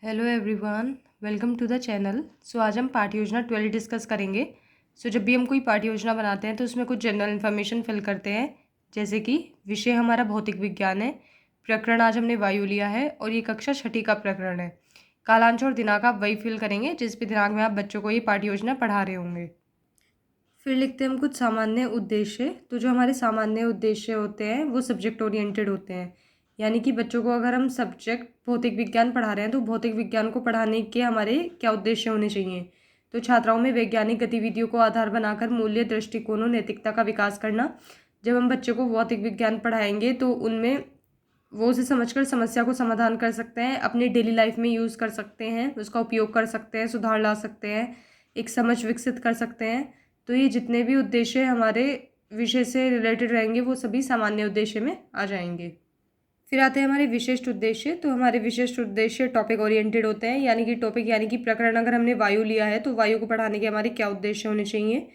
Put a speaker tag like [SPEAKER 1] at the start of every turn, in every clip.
[SPEAKER 1] Hello everyone, welcome to the channel. आज हम पाठ योजना 12 डिस्कस करेंगे। जब भी हम कोई पाठ योजना बनाते हैं तो उसमें कुछ जनरल इन्फॉर्मेशन फिल करते हैं, जैसे कि विषय हमारा भौतिक विज्ञान है, प्रकरण आज हमने वायु लिया है और ये कक्षा छठी का प्रकरण है। कालांश और दिनांक आप वही फिल करेंगे जिस भी दिनांक में आप बच्चों को ये पाठ योजना पढ़ा रहे होंगे। फिर लिखते हैं हम कुछ सामान्य उद्देश्य। तो जो हमारे सामान्य उद्देश्य होते हैं वो सब्जेक्ट ओरिएंटेड होते हैं, यानी कि बच्चों को अगर हम सब्जेक्ट भौतिक विज्ञान पढ़ा रहे हैं तो भौतिक विज्ञान को पढ़ाने के हमारे क्या उद्देश्य होने चाहिए। तो छात्राओं में वैज्ञानिक गतिविधियों को आधार बनाकर मूल्य, दृष्टिकोणों, नैतिकता का विकास करना। जब हम बच्चों को भौतिक विज्ञान पढ़ाएंगे तो उनमें वो उसे समझकर समस्या को समाधान कर सकते हैं, अपनी डेली लाइफ में यूज़ कर सकते हैं, उसका उपयोग कर सकते हैं, सुधार ला सकते हैं, एक समझ विकसित कर सकते हैं। तो ये जितने भी उद्देश्य हमारे विषय से रिलेटेड रहेंगे वो सभी सामान्य उद्देश्य में आ जाएंगे। फिर आते हैं हमारे विशिष्ट उद्देश्य। तो हमारे विशिष्ट उद्देश्य टॉपिक ओरिएंटेड होते हैं, यानी कि टॉपिक यानी कि प्रकरण अगर हमने वायु लिया है तो वायु को पढ़ाने के हमारे क्या उद्देश्य होने चाहिए।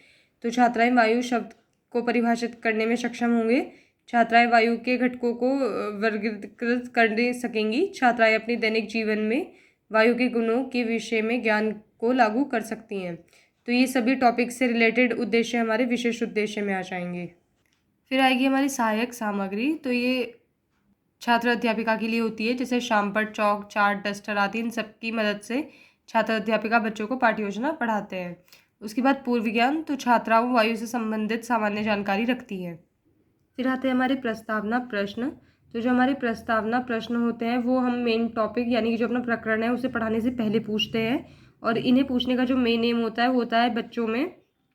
[SPEAKER 1] तो छात्राएं वायु शब्द को परिभाषित करने में सक्षम होंगे, छात्राएं वायु के घटकों को वर्गीकृत कर सकेंगी, छात्राएं अपने दैनिक जीवन में वायु के गुणों के विषय में ज्ञान को लागू कर सकती हैं। तो ये सभी टॉपिक से रिलेटेड उद्देश्य हमारे विशेष उद्देश्य में आ जाएंगे। फिर आएगी हमारी सहायक सामग्री। तो ये छात्र अध्यापिका के लिए होती है, जैसे शामपट, चौक, चार्ट, डस्टर आदि। इन सब की मदद से छात्र अध्यापिका बच्चों को पाठ्य योजना पढ़ाते हैं। उसके बाद पूर्व ज्ञान। तो छात्राओं वायु से संबंधित सामान्य जानकारी रखती है। फिर आते हैं हमारे प्रस्तावना प्रश्न। तो जो हमारे प्रस्तावना प्रश्न होते हैं वो हम मेन टॉपिक यानी कि जो अपना प्रकरण है उसे पढ़ाने से पहले पूछते हैं, और इन्हें पूछने का जो मेन एम होता है वो होता है बच्चों में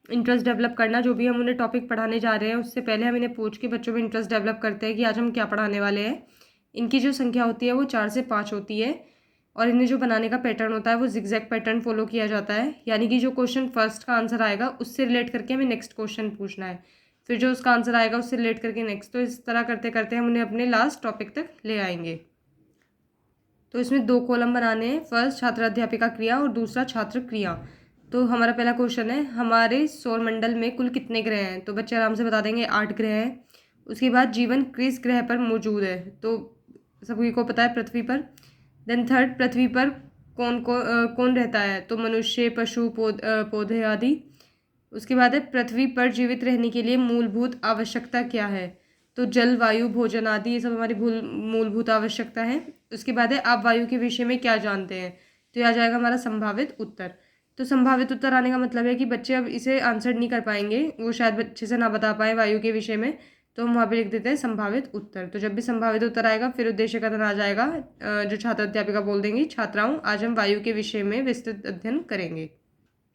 [SPEAKER 1] इंटरेस्ट डेवलप करना। जो भी हम उन्हें टॉपिक पढ़ाने जा रहे हैं उससे पहले हम इन्हें पूछ के बच्चों में इंटरेस्ट डेवलप करते हैं कि आज हम क्या पढ़ाने वाले हैं। इनकी जो संख्या होती है वो 4 से 5 होती है, और इन्हें जो बनाने का पैटर्न होता है वो जिगजैग पैटर्न फॉलो किया जाता है, यानी कि जो क्वेश्चन फर्स्ट का आंसर आएगा उससे रिलेट करके हमें नेक्स्ट क्वेश्चन पूछना है, फिर जो उसका आंसर आएगा उससे रिलेट करके नेक्स्ट। तो इस तरह करते करते हम उन्हें अपने लास्ट टॉपिक तक ले आएंगे। तो इसमें 2 कॉलम बनाने हैं, फर्स्ट छात्र अध्यापिका क्रिया और दूसरा छात्र क्रिया। तो हमारा पहला क्वेश्चन है, हमारे सौरमंडल में कुल कितने ग्रह हैं। तो बच्चे आराम से बता देंगे 8 ग्रह हैं। उसके बाद जीवन किस ग्रह पर मौजूद है। तो सभी को पता है पृथ्वी पर। देन थर्ड, पृथ्वी पर कौन रहता है। तो मनुष्य, पशु, पौधे आदि। उसके बाद है, पृथ्वी पर जीवित रहने के लिए मूलभूत आवश्यकता क्या है। तो जल, वायु, भोजन आदि ये सब हमारी मूलभूत आवश्यकता है। उसके बाद है, आप वायु के विषय में क्या जानते हैं। तो यह आ जाएगा हमारा संभावित उत्तर। तो संभावित उत्तर आने का मतलब है कि बच्चे अब इसे आंसर नहीं कर पाएंगे, वो शायद अच्छे से ना बता पाए वायु के विषय में, तो हम वहाँ पे लिख देते हैं संभावित उत्तर। तो जब भी संभावित उत्तर आएगा फिर उद्देश्य कथन आ जाएगा, जो छात्र अध्यापिका बोल देंगी, छात्राओं आज हम वायु के विषय में विस्तृत अध्ययन करेंगे।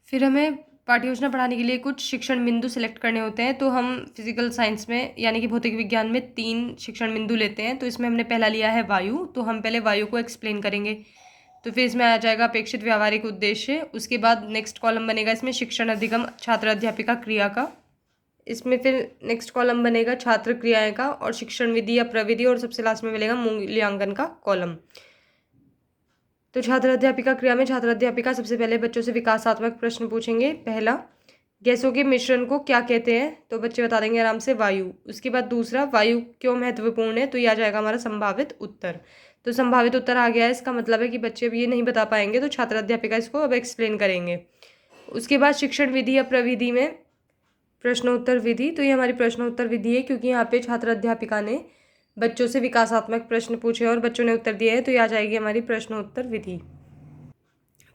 [SPEAKER 1] फिर हमें पाठ्य योजना पढ़ाने के लिए कुछ शिक्षण बिंदु सिलेक्ट करने होते हैं। तो हम फिजिकल साइंस में यानी कि भौतिक विज्ञान में 3 शिक्षण बिंदु लेते हैं। तो इसमें हमने पहला लिया है वायु। तो हम पहले वायु को एक्सप्लेन करेंगे। तो फिर इसमें आ जाएगा अपेक्षित व्यावहारिक उद्देश्य। उसके बाद नेक्स्ट कॉलम बनेगा इसमें शिक्षण अधिगम छात्र अध्यापिका क्रिया का। इसमें फिर नेक्स्ट कॉलम बनेगा छात्र क्रियाएं का और शिक्षण विधि या प्रविधि, और सबसे लास्ट में मिलेगा मूल्यांकन का कॉलम। तो छात्र अध्यापिका क्रिया में छात्र अध्यापिका सबसे पहले बच्चों से विकासात्मक प्रश्न पूछेंगे। पहला, गैसों के मिश्रण को क्या कहते हैं। तो बच्चे बता देंगे आराम से वायु। उसके बाद दूसरा, वायु क्यों महत्वपूर्ण है। तो यह आ जाएगा हमारा संभावित उत्तर। तो संभावित उत्तर आ गया है, इसका मतलब है कि बच्चे अब ये नहीं बता पाएंगे, तो छात्र अध्यापिका इसको अब एक्सप्लेन करेंगे। उसके बाद शिक्षण विधि या प्रविधि में प्रश्नोत्तर विधि। तो ये हमारी प्रश्नोत्तर विधि है, क्योंकि यहाँ पे छात्र अध्यापिका ने बच्चों से विकासात्मक प्रश्न पूछे और बच्चों ने उत्तर दिए हैं, तो ये आ जाएगी हमारी प्रश्नोत्तर विधि।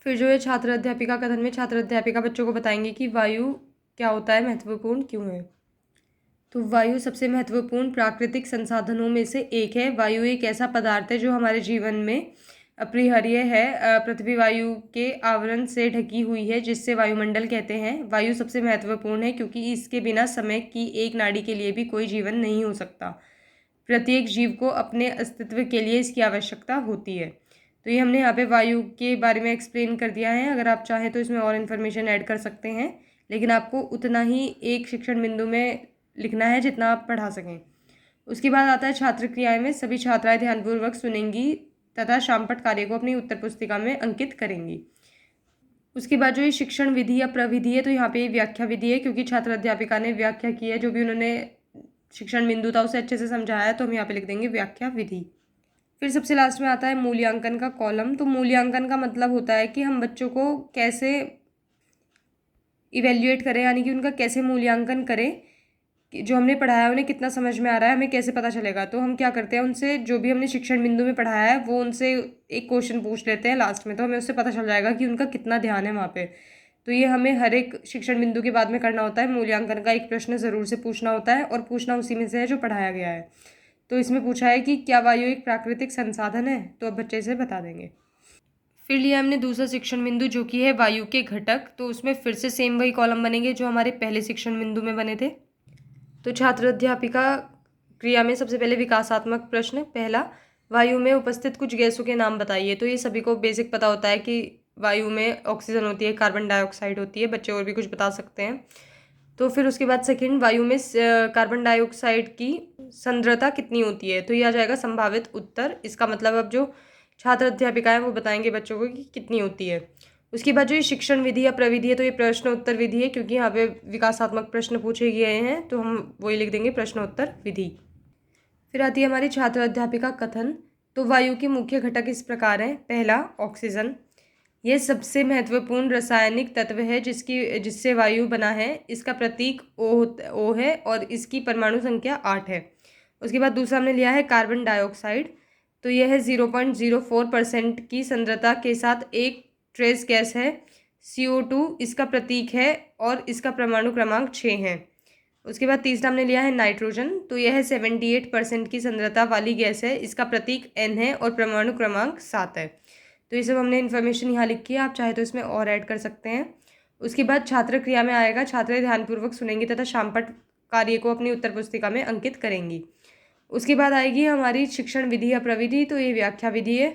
[SPEAKER 1] फिर जो है छात्र अध्यापिका कथन में छात्र अध्यापिका बच्चों को बताएंगे कि वायु क्या होता है, महत्वपूर्ण क्यों है। तो वायु सबसे महत्वपूर्ण प्राकृतिक संसाधनों में से एक है। वायु एक ऐसा पदार्थ है जो हमारे जीवन में अपरिहार्य है। पृथ्वी वायु के आवरण से ढकी हुई है, जिससे वायुमंडल कहते हैं। वायु सबसे महत्वपूर्ण है क्योंकि इसके बिना समय की एक नाड़ी के लिए भी कोई जीवन नहीं हो सकता। प्रत्येक जीव को अपने अस्तित्व के लिए इसकी आवश्यकता होती है। तो ये हमने यहाँ पे वायु के बारे में एक्सप्लेन कर दिया है। अगर आप चाहें तो इसमें और इन्फॉर्मेशन ऐड कर सकते हैं, लेकिन आपको उतना ही एक शिक्षण बिंदु में लिखना है जितना आप पढ़ा सकें। उसके बाद आता है छात्र क्रियाएं में सभी छात्राएं ध्यानपूर्वक सुनेंगी तथा शामपट कार्य को अपनी उत्तर पुस्तिका में अंकित करेंगी। उसके बाद जो ये शिक्षण विधि या प्रविधि है, तो यहाँ पे व्याख्या विधि है, क्योंकि छात्र अध्यापिका ने व्याख्या की है, जो भी उन्होंने शिक्षण बिंदु था उसे अच्छे से समझाया है, तो हम यहाँ पे लिख देंगे व्याख्या विधि। फिर सबसे लास्ट में आता है मूल्यांकन का कॉलम। तो मूल्यांकन का मतलब होता है कि हम बच्चों को कैसे इवेल्युएट करें, यानी कि उनका कैसे मूल्यांकन करें कि जो हमने पढ़ाया है उन्हें कितना समझ में आ रहा है, हमें कैसे पता चलेगा। तो हम क्या करते हैं, उनसे जो भी हमने शिक्षण बिंदु में पढ़ाया है वो उनसे एक क्वेश्चन पूछ लेते हैं लास्ट में, तो हमें उससे पता चल जाएगा कि उनका कितना ध्यान है वहाँ पे। तो ये हमें हर एक शिक्षण बिंदु के बाद में करना होता है। मूल्यांकन का एक प्रश्न ज़रूर से पूछना होता है और पूछना उसी में से है जो पढ़ाया गया है। तो इसमें पूछा है कि क्या वायु एक प्राकृतिक संसाधन है, तो अब बच्चे इसे बता देंगे। फिर लिया हमने दूसरा शिक्षण बिंदु जो कि है वायु के घटक। तो उसमें फिर से सेम वही कॉलम बनेंगे जो हमारे पहले शिक्षण बिंदु में बने थे। तो छात्र अध्यापिका क्रिया में सबसे पहले विकासात्मक प्रश्न पहला, वायु में उपस्थित कुछ गैसों के नाम बताइए। तो ये सभी को बेसिक पता होता है कि वायु में ऑक्सीजन होती है, कार्बन डाइऑक्साइड होती है, बच्चे और भी कुछ बता सकते हैं। तो फिर उसके बाद सेकंड, वायु में कार्बन डाइऑक्साइड की सांद्रता कितनी होती है। तो ये आ जाएगा संभावित उत्तर। इसका मतलब अब जो छात्र अध्यापिका है वो बताएंगे बच्चों को कि कितनी होती है। उसके बाद जो ये शिक्षण विधि या प्रविधि है, तो ये प्रश्न उत्तर विधि है, क्योंकि यहाँ पे विकासात्मक प्रश्न पूछे गए हैं तो हम वही लिख देंगे प्रश्नोत्तर विधि। फिर आती है हमारी छात्र अध्यापिका कथन। तो वायु के मुख्य घटक इस प्रकार हैं। पहला, ऑक्सीजन। यह सबसे महत्वपूर्ण रासायनिक तत्व है जिससे वायु बना है। इसका प्रतीक ओ है और इसकी परमाणु संख्या 8 है। उसके बाद दूसरा हमने लिया है कार्बन डाइऑक्साइड। तो यह 0.04% की सांद्रता के साथ एक ट्रेस गैस है। CO2 इसका प्रतीक है और इसका परमाणु क्रमांक 6 है। उसके बाद तीसरा हमने लिया है नाइट्रोजन। तो यह 78% की सांद्रता वाली गैस है। इसका प्रतीक N है और परमाणु क्रमांक 7 है। तो ये सब हमने इन्फॉर्मेशन यहाँ लिखी है, आप चाहे तो इसमें और ऐड कर सकते हैं। उसके बाद छात्र क्रिया में आएगा, छात्र ध्यानपूर्वक सुनेंगी तथा शामपट कार्य को अपनी उत्तर पुस्तिका में अंकित करेंगी। उसके बाद आएगी हमारी शिक्षण विधि या प्रविधि। तो ये व्याख्या विधि है।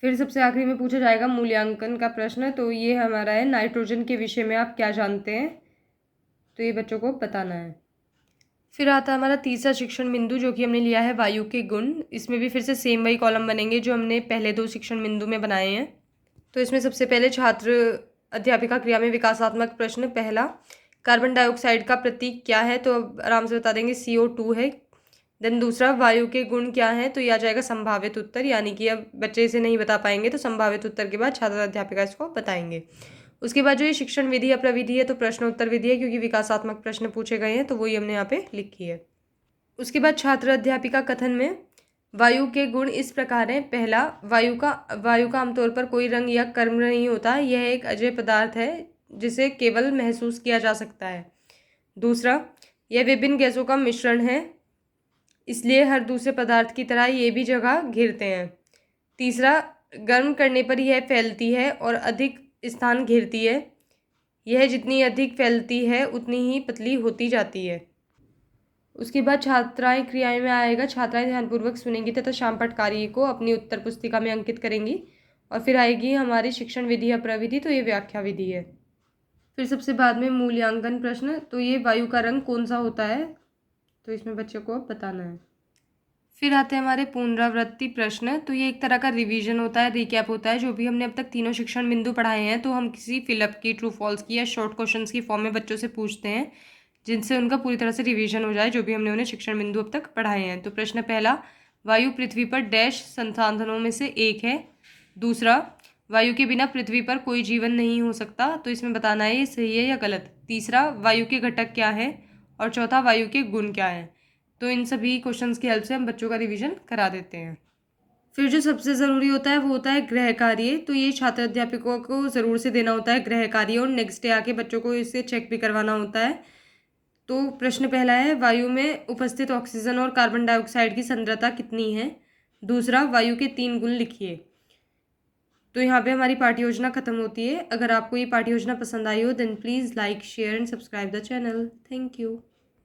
[SPEAKER 1] फिर सबसे आखिरी में पूछा जाएगा मूल्यांकन का प्रश्न। तो ये हमारा है नाइट्रोजन के विषय में आप क्या जानते हैं, तो ये बच्चों को बताना है। फिर आता है हमारा तीसरा शिक्षण बिंदु जो कि हमने लिया है वायु के गुण। इसमें भी फिर से सेम वही कॉलम बनेंगे जो हमने पहले दो शिक्षण बिंदु में बनाए हैं। तो इसमें सबसे पहले छात्र अध्यापिका क्रिया में विकासात्मक प्रश्न पहला, कार्बन डाइऑक्साइड का प्रतीक क्या है। तो अब आराम से बता देंगे CO2 है। देन दूसरा, वायु के गुण क्या हैं। तो यह आ जाएगा संभावित उत्तर, यानी कि अब बच्चे इसे नहीं बता पाएंगे तो संभावित उत्तर के बाद छात्र अध्यापिका इसको बताएंगे। उसके बाद जो ये शिक्षण विधि या प्रविधि है तो प्रश्नोत्तर विधि है, क्योंकि विकासात्मक प्रश्न पूछे गए हैं तो वही हमने यहाँ पे लिखी है। उसके बाद छात्र अध्यापिका कथन में वायु के गुण इस प्रकार हैं। पहला, वायु का आमतौर पर कोई रंग या कर्म नहीं होता। यह एक अजय पदार्थ है जिसे केवल महसूस किया जा सकता है। दूसरा, यह विभिन्न गैसों का मिश्रण है, इसलिए हर दूसरे पदार्थ की तरह ये भी जगह घेरते हैं। तीसरा, गर्म करने पर यह फैलती है और अधिक स्थान घेरती है। यह जितनी अधिक फैलती है उतनी ही पतली होती जाती है। उसके बाद छात्राएं क्रियाएं में आएगा, छात्राएं ध्यानपूर्वक सुनेंगी तथा शामपट कार्य को अपनी उत्तर पुस्तिका में अंकित करेंगी। और फिर आएगी हमारी शिक्षण विधि या प्रविधि। तो ये व्याख्या विधि है। फिर सबसे बाद में मूल्यांकन प्रश्न। तो ये वायु का रंग कौन सा होता है, तो इसमें बच्चों को बताना है। फिर आते हैं हमारे पुनरावृत्ति प्रश्न। तो ये एक तरह का रिवीजन होता है, रिकैप होता है। जो भी हमने अब तक तीनों शिक्षण बिंदु पढ़ाए हैं तो हम किसी फिलअप की, ट्रू फॉल्स की या शॉर्ट क्वेश्चंस की फॉर्म में बच्चों से पूछते हैं, जिनसे उनका पूरी तरह से रिवीजन हो जाए जो भी हमने उन्हें शिक्षण बिंदु अब तक पढ़ाए हैं। तो प्रश्न पहला, वायु पृथ्वी पर डैश संसाधनों में से एक है। दूसरा, वायु के बिना पृथ्वी पर कोई जीवन नहीं हो सकता। तो इसमें बताना है ये सही है या गलत। तीसरा, वायु के घटक क्या है। और चौथा, वायु के गुण क्या है। तो इन सभी क्वेश्चंस की हेल्प से हम बच्चों का रिवीजन करा देते हैं। फिर जो सबसे ज़रूरी होता है वो होता है गृह कार्य। तो ये छात्र अध्यापकों को ज़रूर से देना होता है गृह कार्य, और नेक्स्ट डे आके बच्चों को इसे चेक भी करवाना होता है। तो प्रश्न पहला है, वायु में उपस्थित ऑक्सीजन और कार्बन डाइऑक्साइड की सांद्रता कितनी है। दूसरा, वायु के 3 गुण लिखिए। तो यहाँ पे हमारी पाठ्य योजना खत्म होती है। अगर आपको ये पाठ्य योजना पसंद आई हो then please like, share and subscribe the channel. Thank you.